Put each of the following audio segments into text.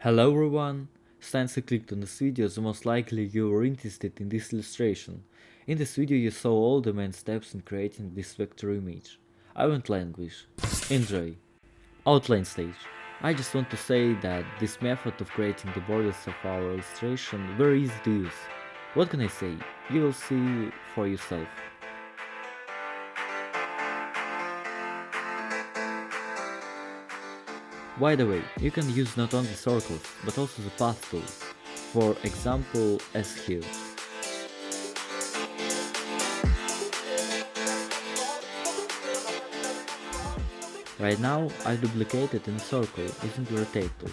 Hello everyone! Since you clicked on this video, so most likely you were interested in this illustration. In this video you saw all the main steps in creating this vector image. I won't languish. Enjoy! Outline stage. I just want to say that this method of creating the borders of our illustration very easy to use. What can I say? You will see for yourself. By the way, you can use not only circles, but also the path tool, for example as here. Right now I duplicated in a circle using the rotate tool.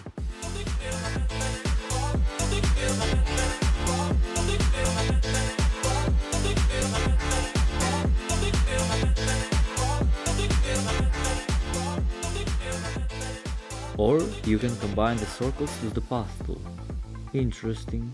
Or you can combine the circles with the path tool. Interesting.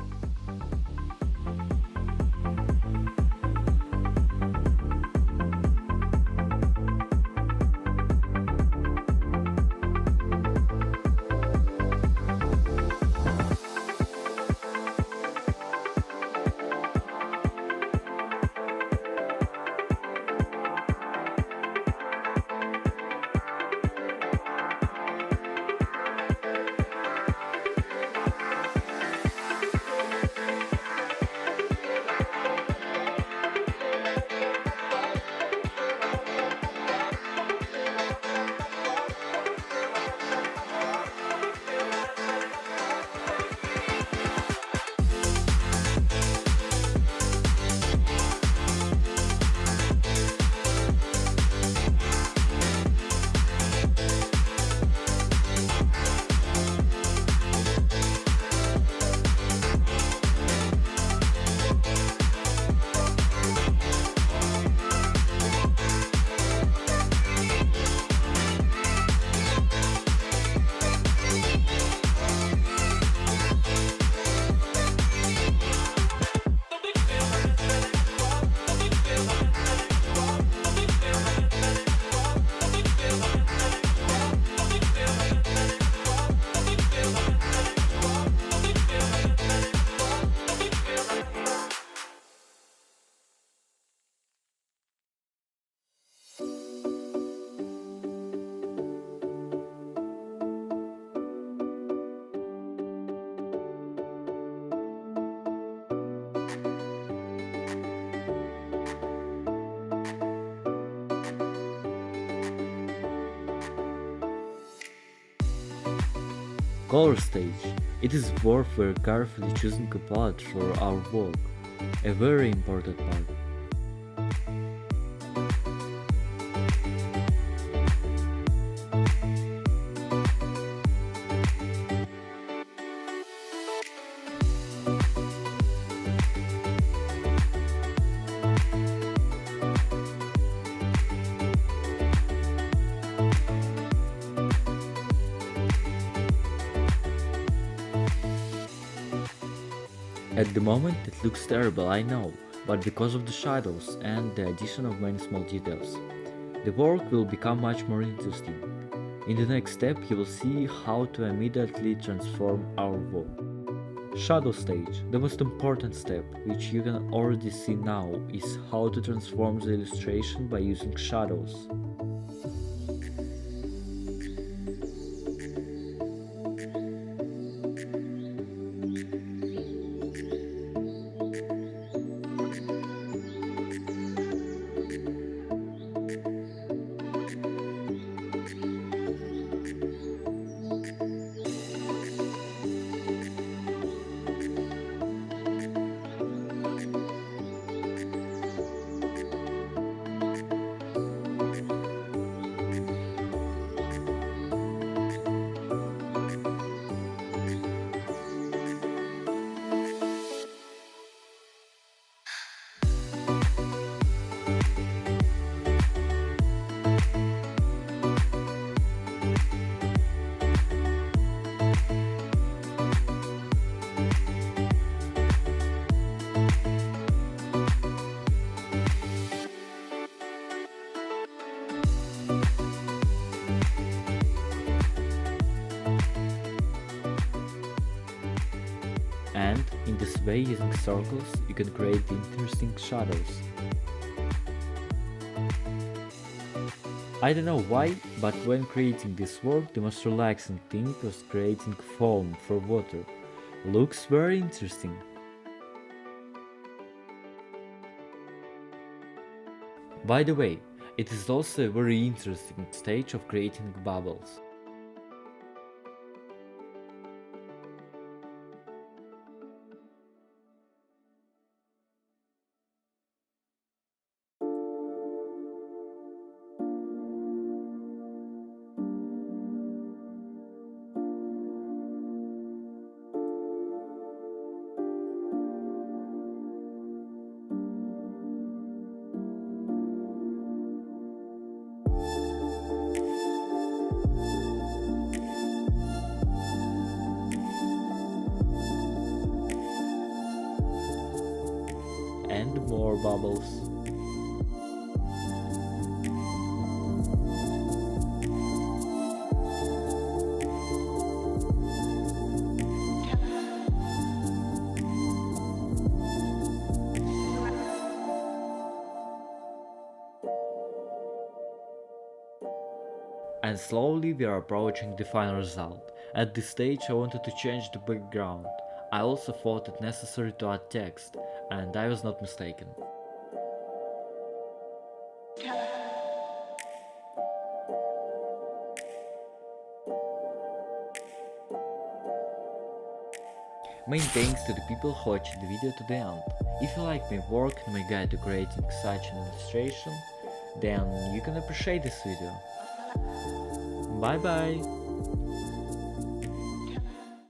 Color stage. It is worth very carefully choosing a palette for our work, a very important part. At the moment it looks terrible, I know, but because of the shadows and the addition of many small details, the work will become much more interesting. In the next step you will see how to immediately transform our work. Shadow stage, the most important step, which you can already see now, is how to transform the illustration by using shadows. And in this way, using circles, you can create interesting shadows. I don't know why, but when creating this work, the most relaxing thing was creating foam for water. Looks very interesting. By the way, it is also a very interesting stage of creating bubbles. And more bubbles. And slowly we are approaching the final result. At this stage I wanted to change the background. I also thought it necessary to add text, and I was not mistaken. Many thanks to the people who watched the video to the end. If you like my work and my guide to creating such an illustration, then you can appreciate this video. Bye bye!